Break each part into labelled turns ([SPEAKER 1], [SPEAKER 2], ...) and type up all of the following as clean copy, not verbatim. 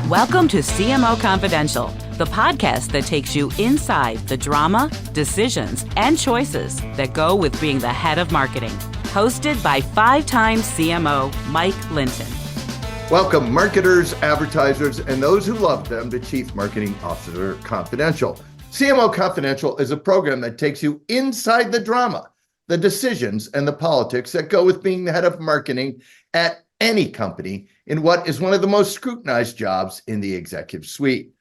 [SPEAKER 1] Welcome to CMO Confidential, the podcast that takes you inside the drama, decisions, and choices that go with being the head of marketing. Hosted by five-time CMO Mike Linton.
[SPEAKER 2] Welcome, marketers, advertisers, and those who love them to Chief Marketing Officer Confidential. CMO Confidential is a program that takes you inside the drama, the decisions, and the politics that go with being the head of marketing at any company in what is one of the most scrutinized jobs in the executive suite.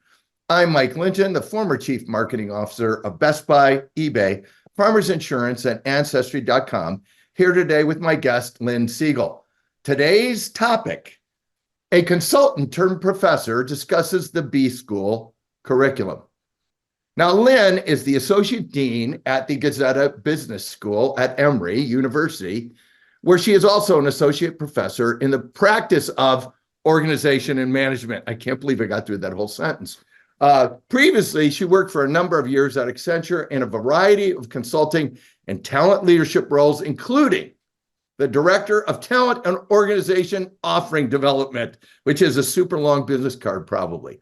[SPEAKER 2] I'm Mike Linton, the former Chief Marketing Officer of Best Buy, eBay, Farmers Insurance, and Ancestry.com, here today with my guest, Lynne Segall. Today's topic, a consultant turned professor discusses the B School curriculum. Now, Lynn is the Associate Dean at the Goizueta Business School at Emory University, where she is also an associate professor in the practice of organization and management. I can't believe I got through that whole sentence. Previously, she worked for a number of years at Accenture in a variety of consulting and talent leadership roles, including the Director of Talent and Organization Offering Development, which is a super long business card, probably.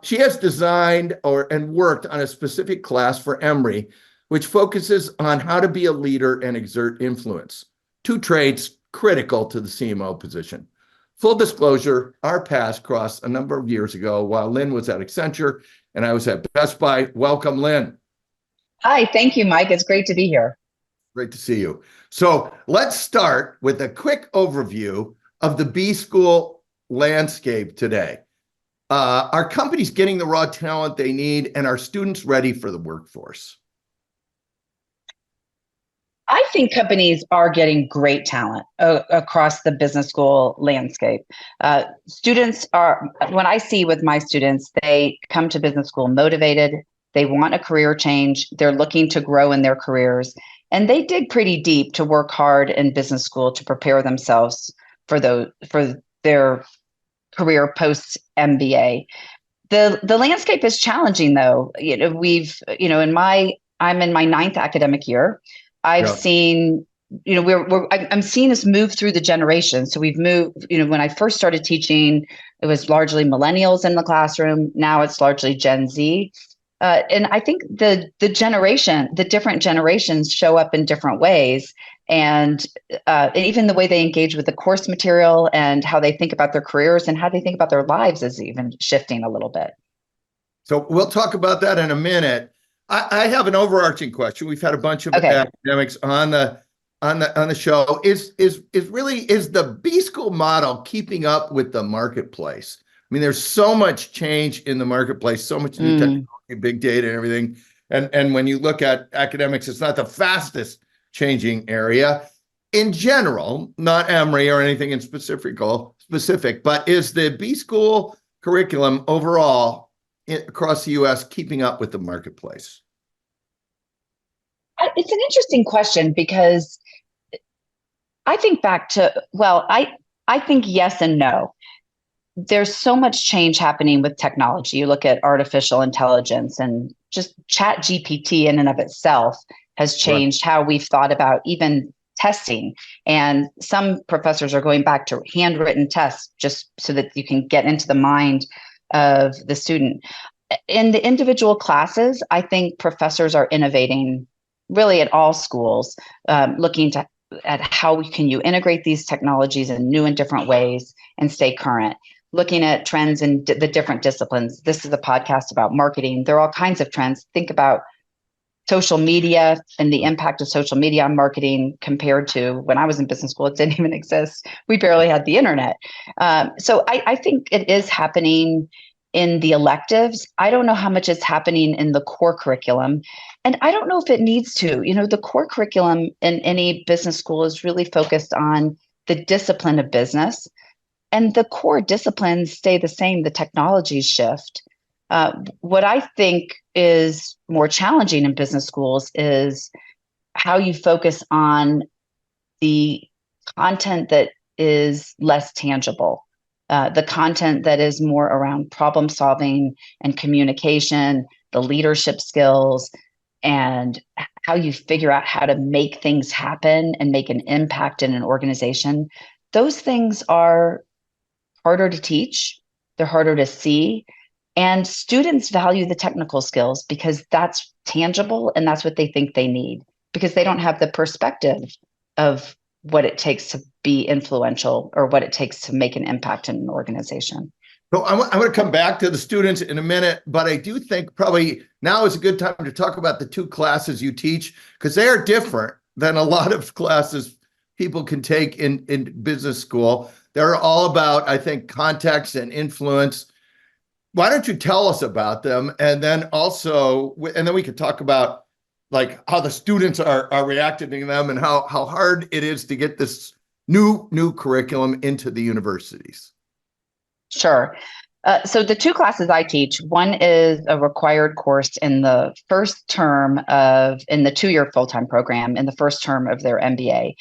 [SPEAKER 2] She has designed and worked on a specific class for Emory, which focuses on how to be a leader and exert influence. Two traits critical to the CMO position. Full disclosure, our paths crossed a number of years ago while Lynn was at Accenture and I was at Best Buy. Welcome, Lynn.
[SPEAKER 3] Hi, thank you, Mike. It's great to be here.
[SPEAKER 2] Great to see you. So let's start with a quick overview of the B School landscape today. Are companies getting the raw talent they need, and are students ready for the workforce?
[SPEAKER 3] I think companies are getting great talent across the business school landscape. Students are, when I see with my students, they come to business school motivated, they want a career change, they're looking to grow in their careers, and they dig pretty deep to work hard in business school to prepare themselves for their career post MBA. The landscape is challenging, though. I'm in my 9th academic year. I've seen, I'm seeing us move through the generations. So we've moved, when I first started teaching, it was largely millennials in the classroom. Now it's largely Gen Z. And I think the different generations show up in different ways. And even the way they engage with the course material and how they think about their careers and how they think about their lives is even shifting a little bit.
[SPEAKER 2] So we'll talk about that in a minute. I have an overarching question. We've had a bunch of academics on the show. Is the B School model keeping up with the marketplace? I mean, there's so much change in the marketplace, so much new technology, big data, and everything. And when you look at academics, it's not the fastest changing area in general, not Emory or anything in specific, but is the B School curriculum overall across the U.S. keeping up with the marketplace?
[SPEAKER 3] It's an interesting question because I think back to, I think yes and no. There's so much change happening with technology. You look at artificial intelligence, and just Chat GPT in and of itself has changed how we've thought about even testing. And some professors are going back to handwritten tests just so that you can get into the mind of the student. In the individual classes, I think professors are innovating really at all schools, looking at how can you integrate these technologies in new and different ways and stay current. Looking at trends in the different disciplines. This is a podcast about marketing. There are all kinds of trends. Think about social media and the impact of social media on marketing compared to when I was in business school. It didn't even exist. We barely had the internet. So I think it is happening in the electives. I don't know how much is happening in the core curriculum. And I don't know if it needs to. The core curriculum in any business school is really focused on the discipline of business. And the core disciplines stay the same. The technologies shift. What I think is more challenging in business schools is how you focus on the content that is less tangible, the content that is more around problem solving and communication, the leadership skills, and how you figure out how to make things happen and make an impact in an organization. Those things are harder to teach. they're harder to see. And students value the technical skills because that's tangible and that's what they think they need, because they don't have the perspective of what it takes to be influential or what it takes to make an impact in an organization.
[SPEAKER 2] So I'm going to come back to the students in a minute, but I do think probably now is a good time to talk about the two classes you teach, because they are different than a lot of classes people can take in business school. They're all about, I think, context and influence. Why don't you tell us about them? And then also, and then we could talk about like how the students are reacting to them and how hard it is to get this new curriculum into the universities.
[SPEAKER 3] Sure. So the two classes I teach, one is a required course in the first term in the 2-year full-time program, in the first term of their MBA.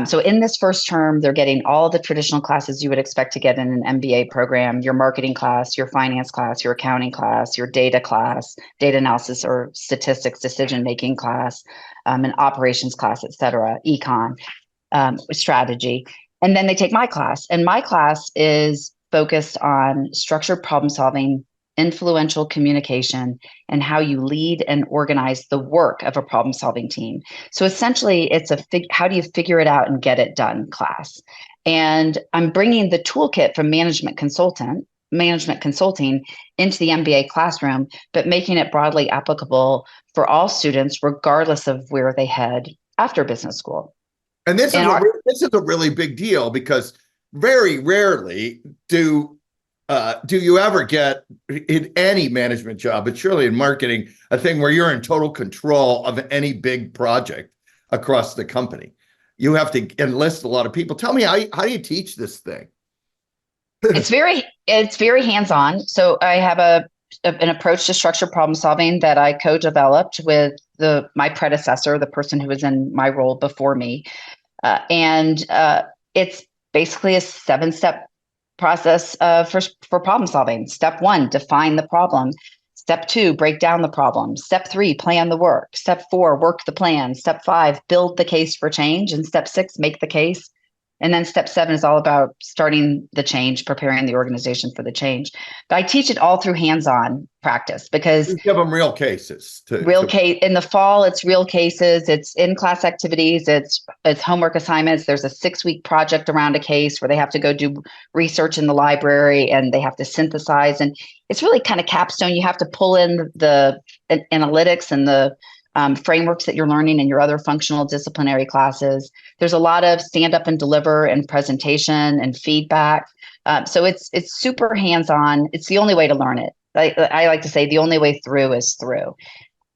[SPEAKER 3] So in this first term, they're getting all the traditional classes you would expect to get in an MBA program: your marketing class, your finance class, your accounting class, your data class, data analysis or statistics decision-making class, an operations class, et cetera, econ, strategy. And then they take my class. And my class is focused on structured problem solving, influential communication, and how you lead and organize the work of a problem solving team. So essentially, it's how do you figure it out and get it done class. And I'm bringing the toolkit from management consulting into the MBA classroom, but making it broadly applicable for all students, regardless of where they head after business school.
[SPEAKER 2] And this is a really big deal, because very rarely do you ever get in any management job, but surely in marketing, a thing where you're in total control of any big project across the company. You have to enlist a lot of people. Tell me, how do you teach this thing?
[SPEAKER 3] It's very hands-on. So I have an approach to structured problem solving that I co-developed with my predecessor, the person who was in my role before me. And it's basically a 7-step process for problem solving. Step 1, define the problem. Step 2, break down the problem. Step 3, plan the work. Step 4, work the plan. Step 5, build the case for change. And step 6, make the case. And then step 7 is all about starting the change, preparing the organization for the change. But I teach it all through hands-on practice, because
[SPEAKER 2] you give them real cases.
[SPEAKER 3] In the fall, it's real cases. It's in-class activities. It's homework assignments. There's a 6-week project around a case where they have to go do research in the library and they have to synthesize. And it's really kind of capstone. You have to pull in the analytics and the frameworks that you're learning in your other functional disciplinary classes. There's a lot of stand up and deliver and presentation and feedback. So it's super hands-on. It's the only way to learn it. I like to say the only way through is through.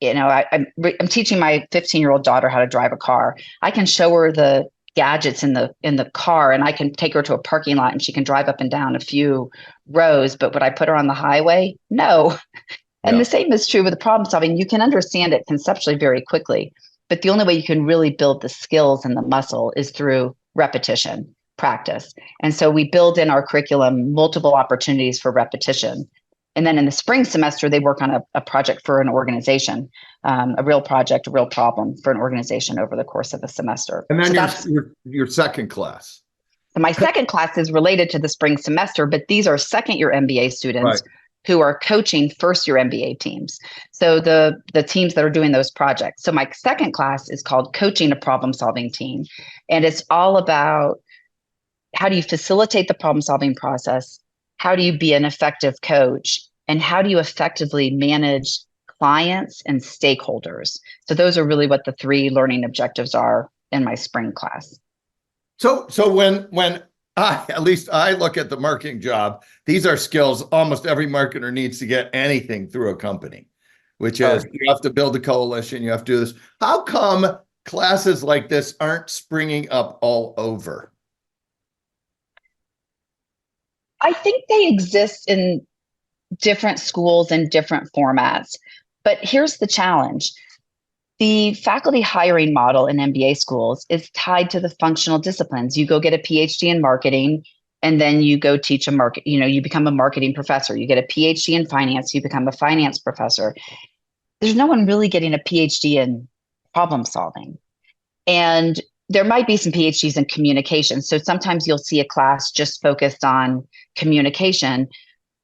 [SPEAKER 3] You know, I'm teaching my 15-year-old daughter how to drive a car. I can show her the gadgets in the car, and I can take her to a parking lot and she can drive up and down a few rows. But would I put her on the highway? No. And the same is true with the problem solving. You can understand it conceptually very quickly, but the only way you can really build the skills and the muscle is through repetition, practice. And so we build in our curriculum multiple opportunities for repetition. And then in the spring semester, they work on a project for an organization, a real project, a real problem for an organization over the course of a semester.
[SPEAKER 2] And then your second class.
[SPEAKER 3] So my second class is related to the spring semester, but these are second-year MBA students who are coaching first-year MBA teams. So the teams that are doing those projects. So my second class is called Coaching a Problem-Solving Team. And it's all about how do you facilitate the problem-solving process? How do you be an effective coach? And how do you effectively manage clients and stakeholders? So those are really what the 3 learning objectives are in my spring class.
[SPEAKER 2] So when at least I look at the marketing job, these are skills almost every marketer needs to get anything through a company, which is you have to build a coalition, you have to do this. How come classes like this aren't springing up all over?
[SPEAKER 3] I think they exist in different schools and different formats, but here's the challenge. The faculty hiring model in MBA schools is tied to the functional disciplines. You go get a PhD in marketing, and then you go teach you become a marketing professor. You get a PhD in finance, you become a finance professor. There's no one really getting a PhD in problem solving. And there might be some PhDs in communication. So sometimes you'll see a class just focused on communication,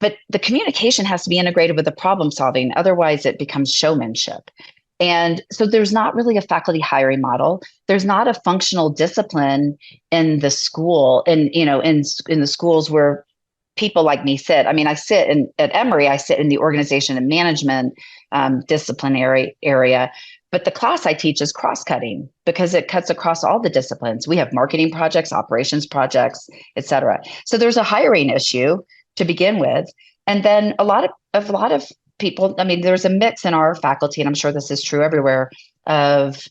[SPEAKER 3] but the communication has to be integrated with the problem solving. Otherwise, it becomes showmanship. And so there's not really a faculty hiring model. There's not a functional discipline in the school, in the schools where people like me sit. I mean, I sit at Emory, I sit in the organization and management disciplinary area. But the class I teach is cross-cutting because it cuts across all the disciplines. We have marketing projects, operations projects, et cetera. So there's a hiring issue to begin with. And then a lot of people, I mean, there's a mix in our faculty, and I'm sure this is true everywhere, of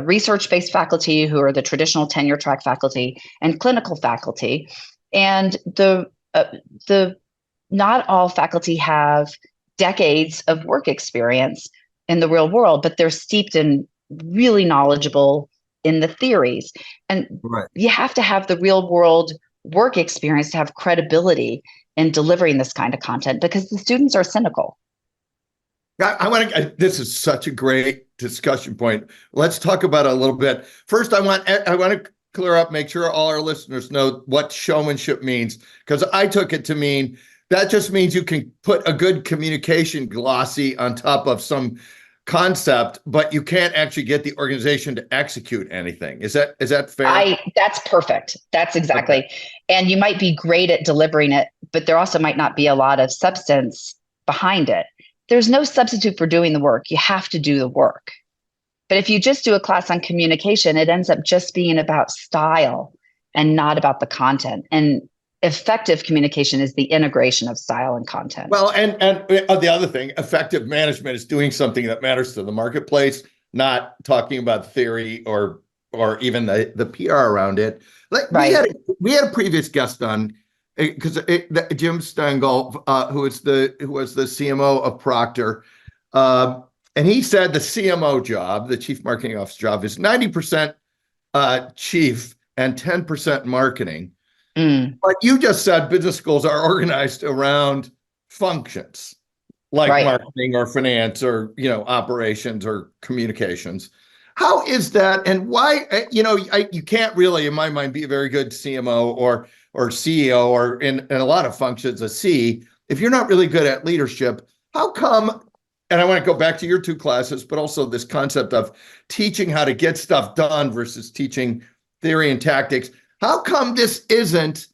[SPEAKER 3] research-based faculty who are the traditional tenure track faculty and clinical faculty. And the not all faculty have decades of work experience in the real world, but they're steeped in really knowledgeable in the theories. And you have to have the real world work experience to have credibility in delivering this kind of content because the students are cynical.
[SPEAKER 2] This is such a great discussion point. Let's talk about it a little bit. First, I want to clear up, make sure all our listeners know what showmanship means, because I took it to mean that just means you can put a good communication glossy on top of some concept, but you can't actually get the organization to execute anything. Is that fair?
[SPEAKER 3] That's perfect. That's exactly. Okay. And you might be great at delivering it, but there also might not be a lot of substance behind it. There's no substitute for doing the work. You have to do the work. But if you just do a class on communication, it ends up just being about style and not about the content. And effective communication is the integration of style and content.
[SPEAKER 2] Well, and the other thing, effective management is doing something that matters to the marketplace, not talking about theory or even the PR around it. Right. We had a previous guest on because Jim Stengel, who was the CMO of Procter, and he said the CMO job, the chief marketing officer job, is 90% chief and 10% marketing. But you just said business schools are organized around functions like marketing or finance or, operations or communications. How is that? And why, you can't really, in my mind, be a very good CMO or CEO or in a lot of functions, a C, if you're not really good at leadership. How come, and I want to go back to your two classes, but also this concept of teaching how to get stuff done versus teaching theory and tactics. How come this isn't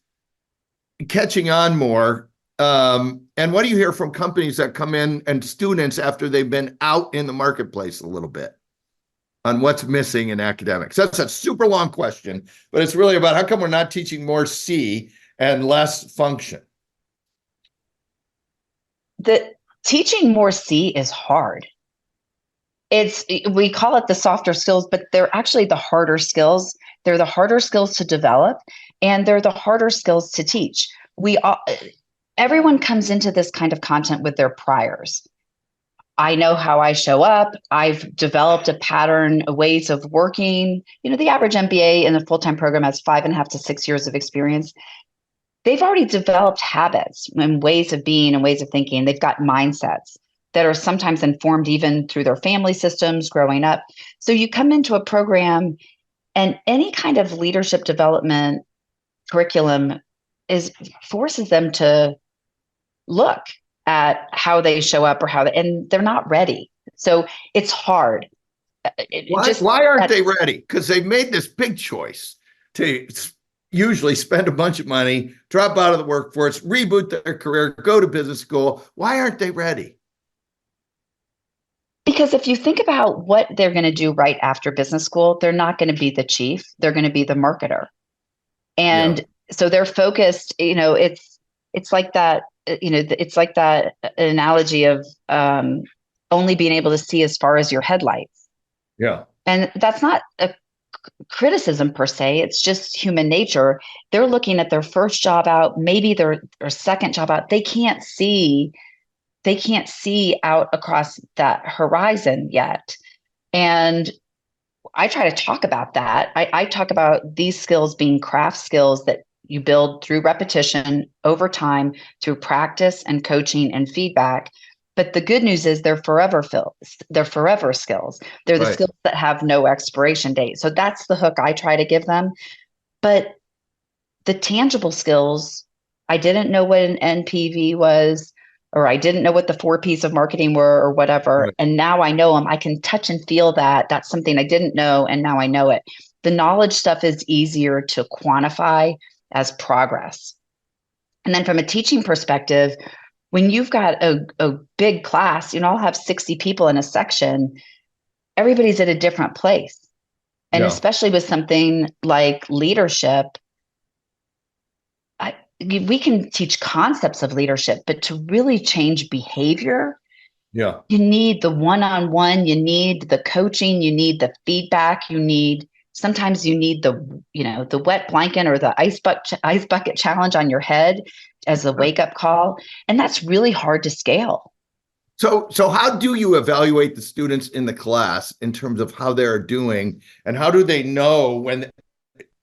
[SPEAKER 2] catching on more? And what do you hear from companies that come in and students after they've been out in the marketplace a little bit on what's missing in academics? That's a super long question, but it's really about how come we're not teaching more C and less function?
[SPEAKER 3] The teaching more C is hard. We call it the softer skills, but they're actually the harder skills. They're the harder skills to develop, and they're the harder skills to teach. Everyone comes into this kind of content with their priors. I know how I show up. I've developed a pattern, ways of working. The average MBA in a full-time program has 5.5 to 6 years of experience. They've already developed habits and ways of being and ways of thinking. They've got mindsets that are sometimes informed even through their family systems growing up. So you come into a program and any kind of leadership development curriculum forces them to look at how they show up and they're not ready. So it's hard.
[SPEAKER 2] Why aren't they ready? Because they've made this big choice to usually spend a bunch of money, drop out of the workforce, reboot their career, go to business school. Why aren't they ready?
[SPEAKER 3] Because if you think about what they're going to do right after business school, they're not going to be the chief. They're going to be the marketer. And so they're focused, it's like that, it's like that analogy of only being able to see as far as your headlights.
[SPEAKER 2] Yeah.
[SPEAKER 3] And that's not a criticism per se. It's just human nature. They're looking at their first job out, maybe their second job out. They can't see out across that horizon yet. And I try to talk about that. I talk about these skills being craft skills that you build through repetition over time, through practice and coaching and feedback. But the good news is they're forever skills. They're the skills that have no expiration date. So that's the hook I try to give them. But the tangible skills I didn't know what an NPV was, or I didn't know what the 4 Ps of marketing were or whatever.
[SPEAKER 2] Right.
[SPEAKER 3] And now I know them. I can touch and feel that. That's something I didn't know. And now I know it. The knowledge stuff is easier to quantify as progress. And then from a teaching perspective, when you've got a big class, I'll have 60 people in a section, everybody's at a different place. And
[SPEAKER 2] Yeah.
[SPEAKER 3] especially with something like leadership, we can teach concepts of leadership, but to really change behavior,
[SPEAKER 2] Yeah.
[SPEAKER 3] you need the one-on-one, you need the coaching, you need the feedback, sometimes you need the wet blanket or the ice bucket challenge on your head as a wake-up call. And that's really hard to scale.
[SPEAKER 2] So how do you evaluate the students in the class in terms of how they're doing, and how do they know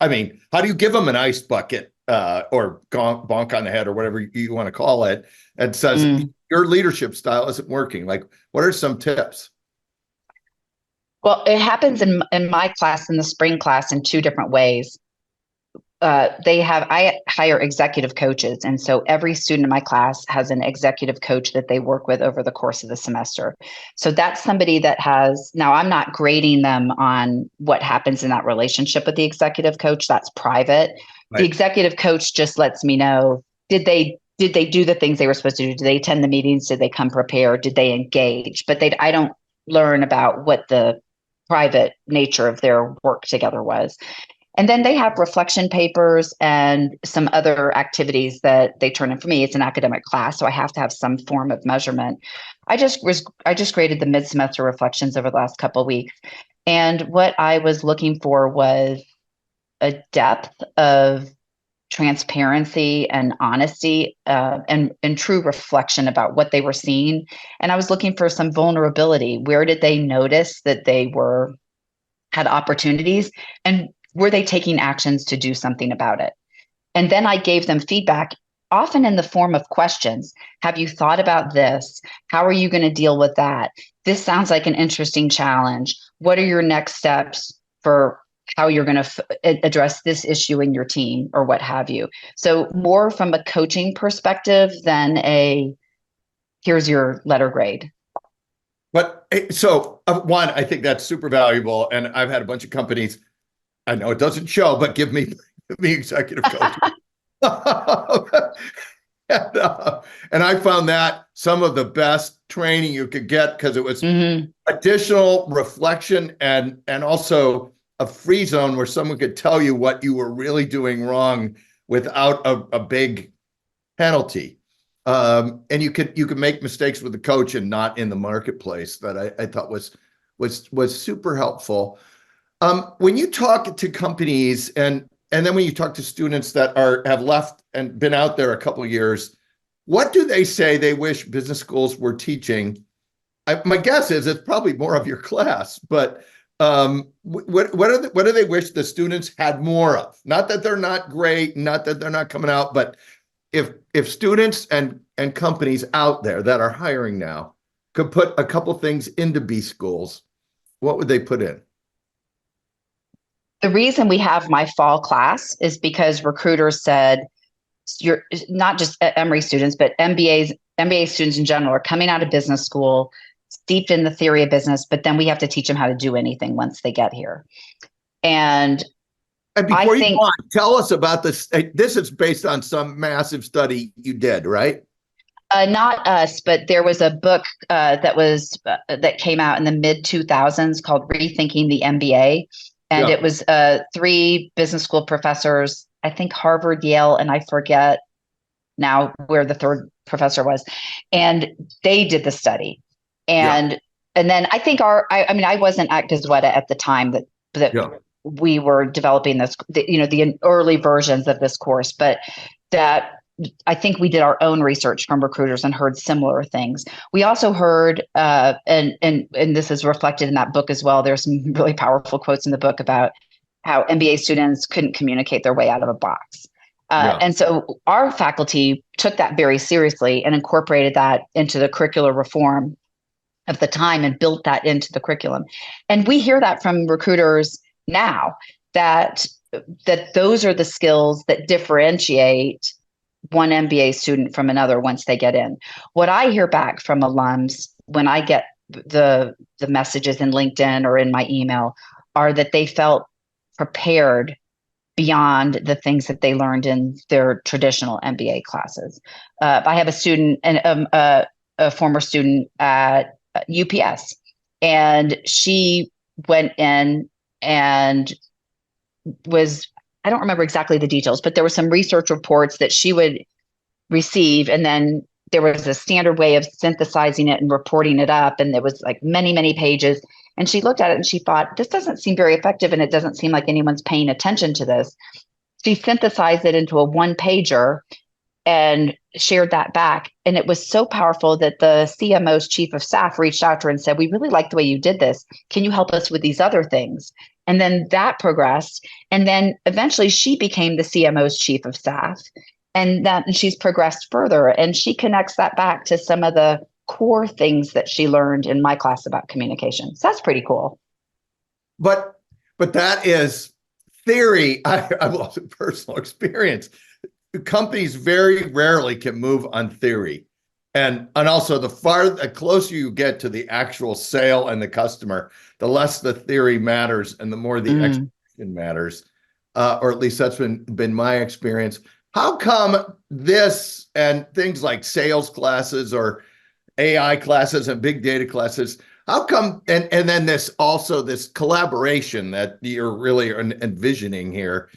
[SPEAKER 2] how do you give them an ice bucket or bonk on the head or whatever you want to call it, and says your leadership style isn't working? Like, what are some tips?
[SPEAKER 3] Well, it happens in my class, in the spring class, in 2 different ways. I hire executive coaches. And so every student in my class has an executive coach that they work with over the course of the semester. So that's somebody that now I'm not grading them on what happens in that relationship with the executive coach. That's private.
[SPEAKER 2] Right.
[SPEAKER 3] The executive coach just lets me know, did they do the things they were supposed to do? Did they attend the meetings? Did they come prepared? Did they engage? But I don't learn about what the private nature of their work together was. And then they have reflection papers and some other activities that they turn in for me. It's an academic class, so I have to have some form of measurement. I just graded the mid-semester reflections over the last couple of weeks. And what I was looking for was a depth of transparency and honesty and true reflection about what they were seeing. And I was looking for some vulnerability. Where did they notice that they had opportunities, and were they taking actions to do something about it? And then I gave them feedback, often in the form of questions. Have you thought about this? How are you going to deal with that? This sounds like an interesting challenge. What are your next steps for how you're going to address this issue in your team, or what have you? So more from a coaching perspective than here's your letter grade.
[SPEAKER 2] But so one, I think that's super valuable. And I've had a bunch of companies, I know it doesn't show, but give me executive coach. And I found that some of the best training you could get, because it was additional reflection and also a free zone where someone could tell you what you were really doing wrong without a big penalty. And you could make mistakes with the coach and not in the marketplace. That I thought was super helpful. When you talk to companies and then when you talk to students that have left and been out there a couple of years, what do they say they wish business schools were teaching? My guess is it's probably more of your class, but what do they wish the students had more of? Not that they're not great, not that they're not coming out, but if students and companies out there that are hiring now could put a couple things into B schools, what would they put in?
[SPEAKER 3] The reason we have my fall class is because recruiters said, you're not just Emory students, but MBA students in general are coming out of business school, steeped in the theory of business, but then we have to teach them how to do anything once they get here. And
[SPEAKER 2] before you go on, tell us about this. This is based on some massive study you did, right?
[SPEAKER 3] Not us, but there was a book that came out in the mid 2000s called Rethinking the MBA. And it was 3 business school professors, I think Harvard, Yale, and I forget now where the 3rd professor was. And they did the study. And then I think I wasn't at Goizueta at the time that we were developing this, the early versions of this course, but that I think we did our own research from recruiters and heard similar things. We also heard, and this is reflected in that book as well. There's some really powerful quotes in the book about how MBA students couldn't communicate their way out of a box. And so our faculty took that very seriously and incorporated that into the curricular reform of the time and built that into the curriculum. And we hear that from recruiters now, that those are the skills that differentiate one MBA student from another once they get in. What I hear back from alums when I get the messages in LinkedIn or in my email are that they felt prepared beyond the things that they learned in their traditional MBA classes. I have a student and a former student at UPS, and she went in and was, I don't remember exactly the details, but there were some research reports that she would receive, and then there was a standard way of synthesizing it and reporting it up, and there was like many, many pages. And she looked at it and she thought, this doesn't seem very effective, and it doesn't seem like anyone's paying attention to this. She synthesized it into a one-pager and shared that back. And it was so powerful that the CMO's chief of staff reached out to her and said, we really like the way you did this. Can you help us with these other things? And then that progressed. And then eventually she became the CMO's chief of staff. And she's progressed further. And she connects that back to some of the core things that she learned in my class about communication. So that's pretty cool.
[SPEAKER 2] But that is theory. I've also personal experience. Companies very rarely can move on theory. And also the closer you get to the actual sale and the customer, the less the theory matters and the more the execution matters. Or at least that's been my experience. How come this and things like sales classes or AI classes and big data classes, how come, and then this collaboration that you're really envisioning here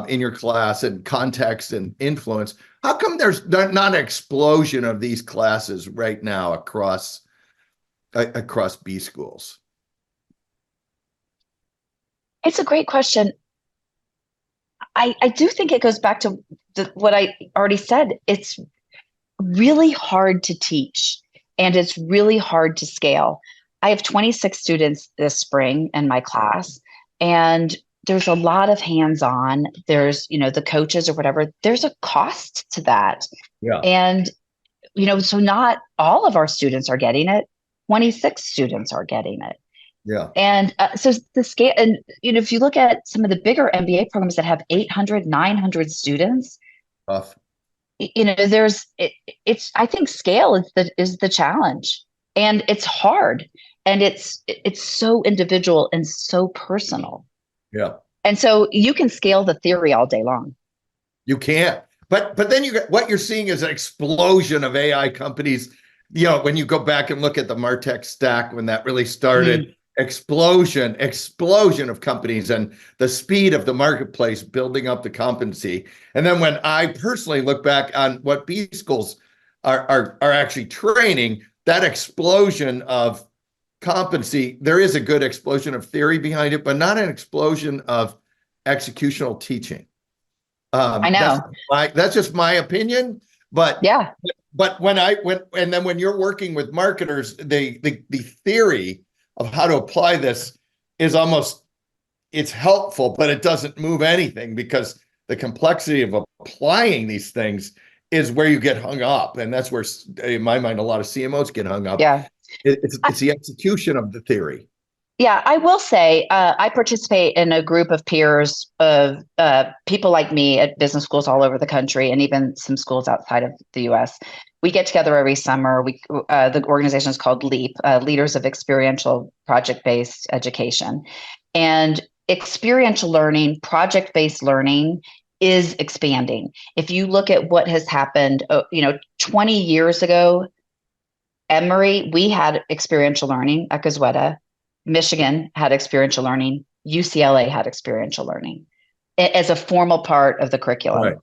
[SPEAKER 2] in your class and context and influence, how come there's not an explosion of these classes right now across B schools?
[SPEAKER 3] It's a great question. I do think it goes back to what I already said. It's really hard to teach and it's really hard to scale. I have 26 students this spring in my class, and there's a lot of hands-on. There's, the coaches or whatever, there's a cost to that.
[SPEAKER 2] Yeah.
[SPEAKER 3] And, so not all of our students are getting it. 26 students are getting it.
[SPEAKER 2] Yeah.
[SPEAKER 3] And so the scale, and, if you look at some of the bigger MBA programs that have 800, 900 students,
[SPEAKER 2] tough.
[SPEAKER 3] I think scale is the challenge, and it's hard, and it's so individual and so personal.
[SPEAKER 2] Yeah.
[SPEAKER 3] And so you can scale the theory all day long.
[SPEAKER 2] You can't. But then what you're seeing is an explosion of AI companies. When you go back and look at the MarTech stack, when that really started, explosion of companies and the speed of the marketplace building up the competency. And then when I personally look back on what B schools are actually training, that explosion of competency, there is a good explosion of theory behind it, but not an explosion of executional teaching.
[SPEAKER 3] I know.
[SPEAKER 2] That's just my opinion, but
[SPEAKER 3] yeah.
[SPEAKER 2] But when you're working with marketers, the theory of how to apply this is it's helpful, but it doesn't move anything, because the complexity of applying these things is where you get hung up. And that's where, in my mind, a lot of CMOs get hung up.
[SPEAKER 3] Yeah.
[SPEAKER 2] It's the execution of the theory.
[SPEAKER 3] Yeah, I will say I participate in a group of peers of people like me at business schools all over the country, and even some schools outside of the U.S. We get together every summer. The organization is called LEAP, Leaders of Experiential Project-Based Education. And experiential learning, project-based learning is expanding. If you look at what has happened, 20 years ago, Emory, we had experiential learning at Goizueta. Michigan had experiential learning. UCLA had experiential learning as a formal part of the curriculum.
[SPEAKER 2] Right.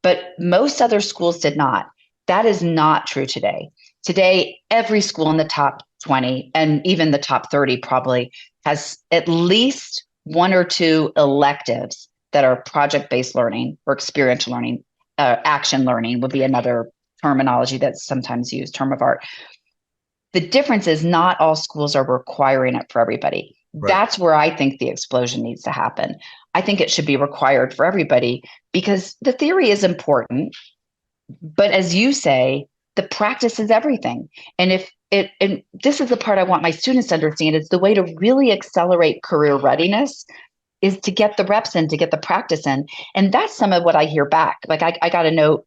[SPEAKER 3] But most other schools did not. That is not true today. Today, every school in the top 20 and even the top 30 probably has at least one or two electives that are project-based learning or experiential learning. Action learning would be another terminology that's sometimes used, term of art. The difference is not all schools are requiring it for everybody. Right. That's where I think the explosion needs to happen. I think it should be required for everybody, because the theory is important, but as you say, the practice is everything. And this is the part I want my students to understand, it's the way to really accelerate career readiness is to get the reps in, to get the practice in. And that's some of what I hear back. Like I got a note,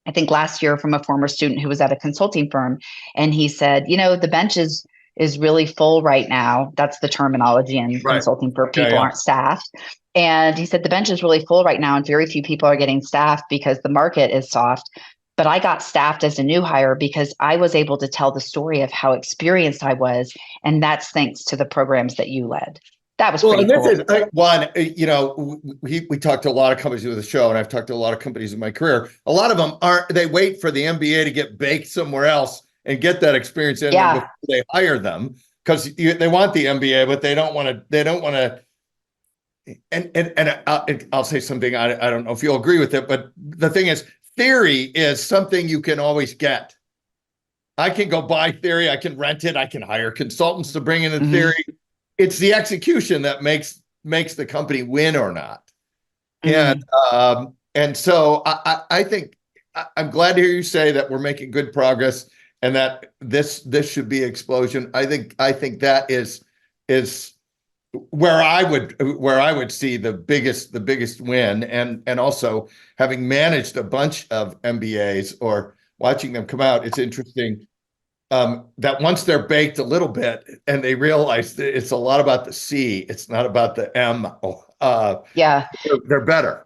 [SPEAKER 3] I think last year, from a former student who was at a consulting firm. And he said, the bench is really full right now. That's the terminology in consulting for people aren't staffed. And he said, the bench is really full right now and very few people are getting staffed because the market is soft. But I got staffed as a new hire because I was able to tell the story of how experienced I was. And that's thanks to the programs that you led. That was pretty cool.
[SPEAKER 2] This is one, we talked to a lot of companies with the show, and I've talked to a lot of companies in my career. A lot of them they wait for the MBA to get baked somewhere else and get that experience in them before they hire them, because they want the MBA, but they don't want to. And I'll say something, I don't know if you'll agree with it, but the thing is, theory is something you can always get. I can go buy theory, I can rent it, I can hire consultants to bring in the theory. It's the execution that makes the company win or not. And so I think I'm glad to hear you say that we're making good progress and that this should be explosion. I think that is where I would see the biggest win, and also having managed a bunch of MBAs or watching them come out, it's interesting that once they're baked a little bit and they realize that it's a lot about the C, it's not about the M. They're better.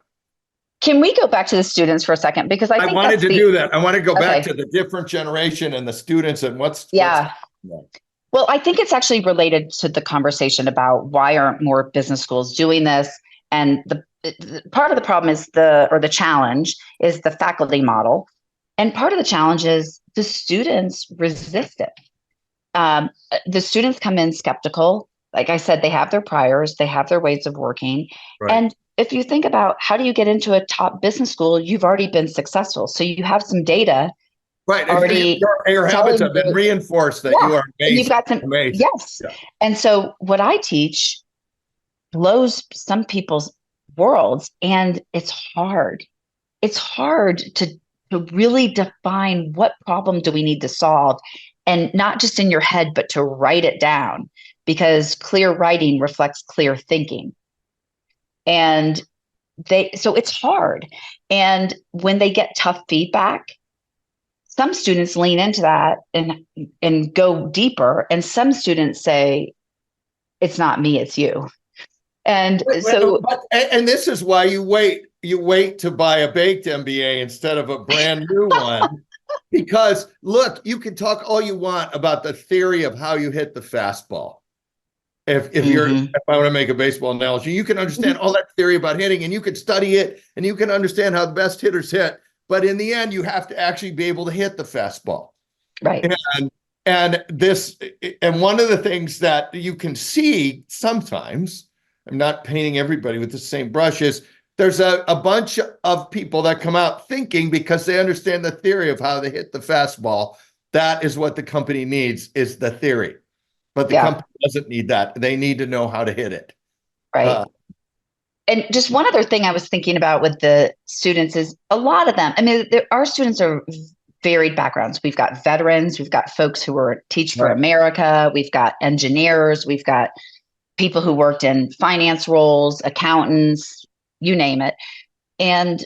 [SPEAKER 3] Can we go back to the students for a second? Because I
[SPEAKER 2] wanted to do that. I want to go back to the different generation and the students and what's
[SPEAKER 3] well, I think it's actually related to the conversation about why aren't more business schools doing this? And the part of the problem is the challenge is the faculty model. And part of the challenge is the students resist it. The students come in skeptical. Like I said, they have their priors, they have their ways of working. Right. And if you think about how do you get into a top business school, you've already been successful. So you have some data.
[SPEAKER 2] Right. Already your habits have been reinforced that you are amazing.
[SPEAKER 3] You've got some, amazing. Yes. Yeah. And so what I teach blows some people's worlds, and it's hard. It's hard to really define what problem do we need to solve, and not just in your head, but to write it down, because clear writing reflects clear thinking. And so it's hard. And when they get tough feedback, some students lean into that and go deeper. And some students say, it's not me, it's you. And
[SPEAKER 2] and this is why you wait to buy a baked MBA instead of a brand new one. Because look, you can talk all you want about the theory of how you hit the fastball. If I want to make a baseball analogy, you can understand all that theory about hitting, and you can study it, and you can understand how the best hitters hit. But in the end, you have to actually be able to hit the fastball.
[SPEAKER 3] Right.
[SPEAKER 2] And one of the things that you can see sometimes, I'm not painting everybody with the same brush, is there's a bunch of people that come out thinking, because they understand the theory of how they hit the fastball, that is what the company needs, is the theory. But the company doesn't need that. They need to know how to hit it.
[SPEAKER 3] Right. And just one other thing I was thinking about with the students is a lot of them, I mean, our students are varied backgrounds. We've got veterans, we've got folks who are Teach for America, we've got engineers, we've got people who worked in finance roles, accountants, you name it. And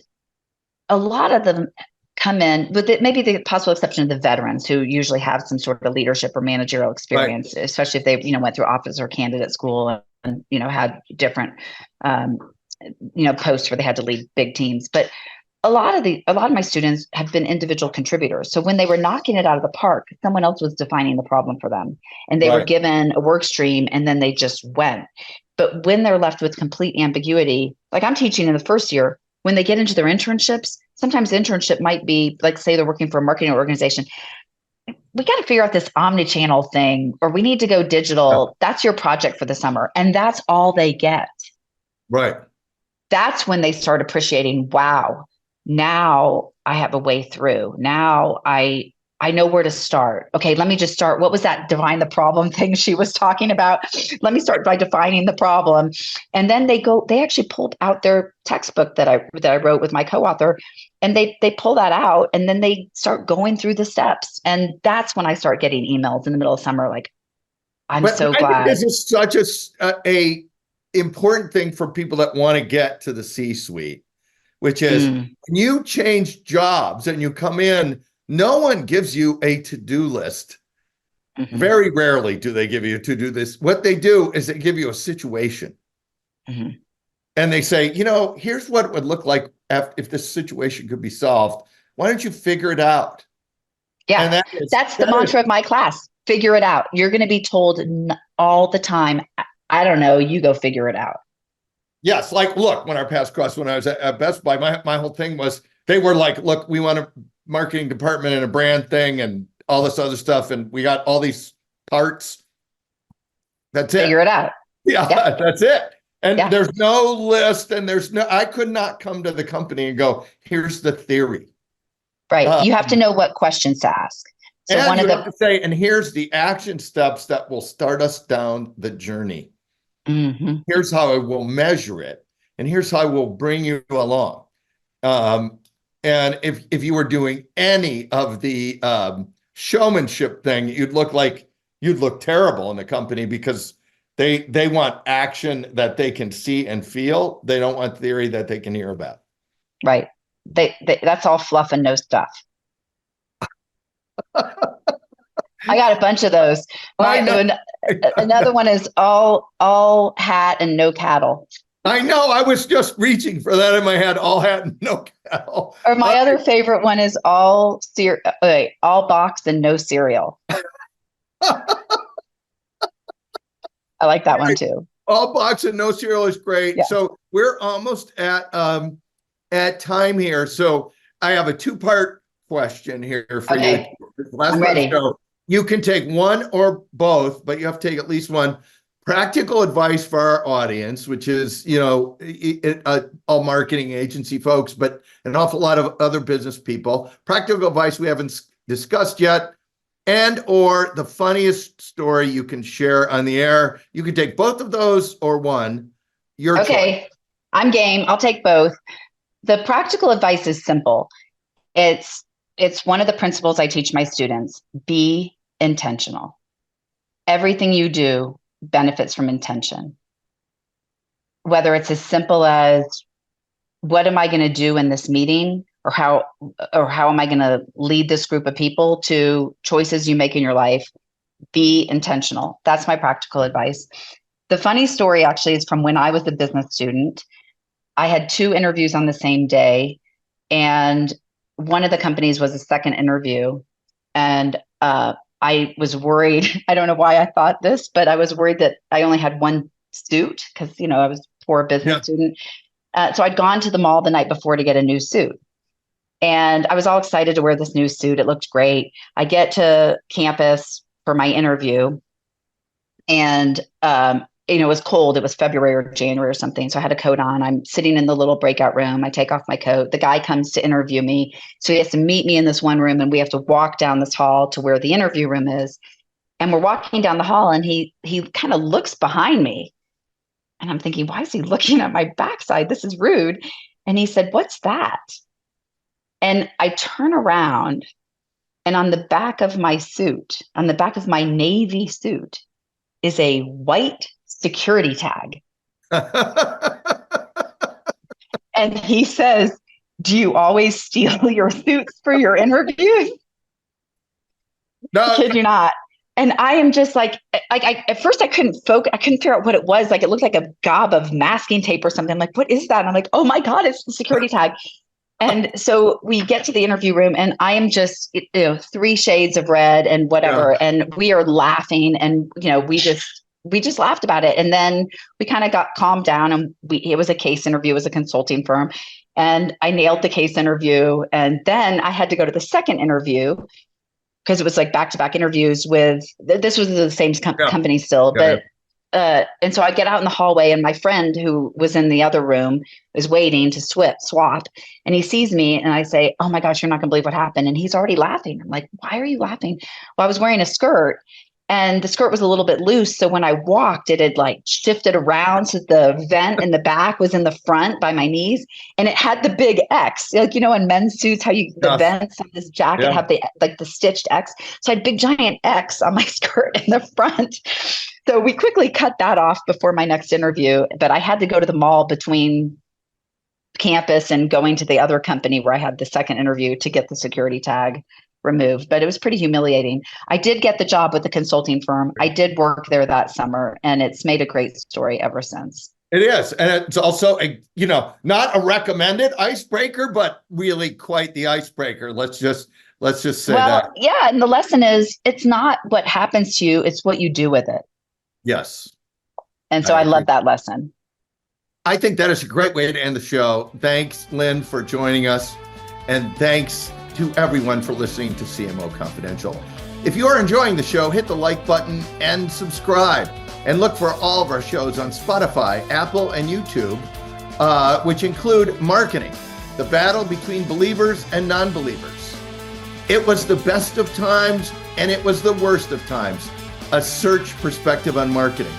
[SPEAKER 3] a lot of them come in with maybe the possible exception of the veterans, who usually have some sort of leadership or managerial experience, especially if they, went through officer candidate school and, had different, posts where they had to lead big teams. But a lot of my students have been individual contributors. So when they were knocking it out of the park, someone else was defining the problem for them, and they were given a work stream, and then they just went. But when they're left with complete ambiguity, like I'm teaching in the first year, when they get into their internships, sometimes the internship might be, like, say they're working for a marketing organization. We got to figure out this omni-channel thing, or we need to go digital. That's your project for the summer. And that's all they get.
[SPEAKER 2] Right.
[SPEAKER 3] That's when they start appreciating, wow, now I have a way through. Now I know where to start. Okay, let me just start. What was that define the problem thing she was talking about? Let me start by defining the problem. And then they actually pulled out their textbook that I wrote with my co-author, and they pull that out, and then they start going through the steps. And that's when I start getting emails in the middle of summer, like, I'm so glad.
[SPEAKER 2] This is such a important thing for people that want to get to the C-suite, which is when you change jobs and you come in, no one gives you a to-do list. Very rarely do they give you a to-do list. What they do is they give you a situation. And they say, here's what it would look like if this situation could be solved. Why don't you figure it out?
[SPEAKER 3] Yeah, and that's the mantra of my class. Figure it out. You're going to be told all the time, I don't know, you go figure it out.
[SPEAKER 2] Yes. Like, look, when our paths crossed, when I was at Best Buy, my whole thing was, they were like, look, we want a marketing department and a brand thing and all this other stuff. And we got all these parts. That's it.
[SPEAKER 3] Figure it out.
[SPEAKER 2] Yeah. That's it. And there's no list, and I could not come to the company and go, here's the theory.
[SPEAKER 3] Right. You have to know what questions to ask. So
[SPEAKER 2] and you have to say, and here's the action steps that will start us down the journey. Here's how I will measure it. And here's how I will bring you along. And if you were doing any of the showmanship thing, you'd look terrible in the company, because they want action that they can see and feel. They don't want theory that they can hear about. Right.
[SPEAKER 3] That's all fluff and no stuff. I got a bunch of those. Another one is all hat and no cattle.
[SPEAKER 2] I know. I was just reaching for that in my head. All hat and no cattle.
[SPEAKER 3] Or my other favorite one is all box and no cereal. I like that one too.
[SPEAKER 2] All box and no cereal is great. Yeah. So we're almost at time here. So I have a 2-part question here for you.
[SPEAKER 3] I'm ready.
[SPEAKER 2] You can take one or both, but you have to take at least one. Practical advice for our audience, which is, all marketing agency folks, but an awful lot of other business people. Practical advice we haven't discussed yet, and or the funniest story you can share on the air. You can take both of those or one. Your choice.
[SPEAKER 3] I'm game. I'll take both. The practical advice is simple. It's one of the principles I teach my students. Be intentional. Everything you do benefits from intention. Whether it's as simple as, what am I going to do in this meeting, or how am I going to lead this group of people, to choices you make in your life. Be intentional. That's my practical advice. The funny story actually is from when I was a business student. I had 2 interviews on the same day, and one of the companies was a second interview. And I was worried. I don't know why I thought this, but I was worried that I only had one suit, because, I was a poor business student. So I'd gone to the mall the night before to get a new suit. And I was all excited to wear this new suit. It looked great. I get to campus for my interview, and it was cold. It was February or January or something. So I had a coat on. I'm sitting in the little breakout room. I take off my coat. The guy comes to interview me. So he has to meet me in this one room, and we have to walk down this hall to where the interview room is. And we're walking down the hall, and he kind of looks behind me. And I'm thinking, why is he looking at my backside? This is rude. And he said, "What's that?" And I turn around, and on the back of my suit, on the back of my navy suit, is a white security tag. And he says, "Do you always steal your suits for your interviews?"
[SPEAKER 2] No.
[SPEAKER 3] I kid you not. And I am just like I at first I couldn't focus. I couldn't figure out what it was. Like, it looked like a gob of masking tape or something. I'm like, what is that? And I'm like, oh my God, it's the security tag. And so we get to the interview room, and I am just, 3 shades of red and whatever. Yeah. And we are laughing, and, we just laughed about it. And then we kind of got calmed down, and it was a case interview, it was a consulting firm, and I nailed the case interview. And then I had to go to the second interview, because it was like back-to-back interviews with, this was the same company still, but and so I get out in the hallway, and my friend who was in the other room is waiting to swap, and he sees me, and I say, "Oh my gosh, you're not gonna believe what happened." And he's already laughing. I'm like, "Why are you laughing?" Well, I was wearing a skirt, And the skirt was a little bit loose. So when I walked, it had like shifted around. So the vent in the back was in the front by my knees. And it had the big X. Like, you know, in men's suits, how the vents on this jacket have the stitched X. So I had a big giant X on my skirt in the front. So we quickly cut that off before my next interview. But I had to go to the mall between campus and going to the other company where I had the second interview to get the security tag removed. But it was pretty humiliating. I did get the job with the consulting firm. I did work there that summer, and it's made a great story ever since.
[SPEAKER 2] It is. And it's also not a recommended icebreaker, but really quite the icebreaker. Let's just say that.
[SPEAKER 3] Yeah. And the lesson is, it's not what happens to you, it's what you do with it.
[SPEAKER 2] Yes.
[SPEAKER 3] And so I love that lesson.
[SPEAKER 2] I think that is a great way to end the show. Thanks, Lynn, for joining us. And thanks to everyone for listening to CMO Confidential. If you are enjoying the show, hit the like button and subscribe. And look for all of our shows on Spotify, Apple, and YouTube, which include Marketing, the battle between believers and non-believers. It was the best of times, and it was the worst of times. A search perspective on marketing.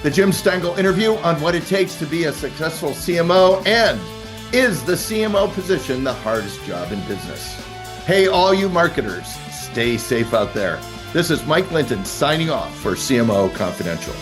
[SPEAKER 2] The Jim Stengel interview on what it takes to be a successful CMO, and is the CMO position the hardest job in business? Hey, all you marketers, stay safe out there. This is Mike Linton signing off for CMO Confidential.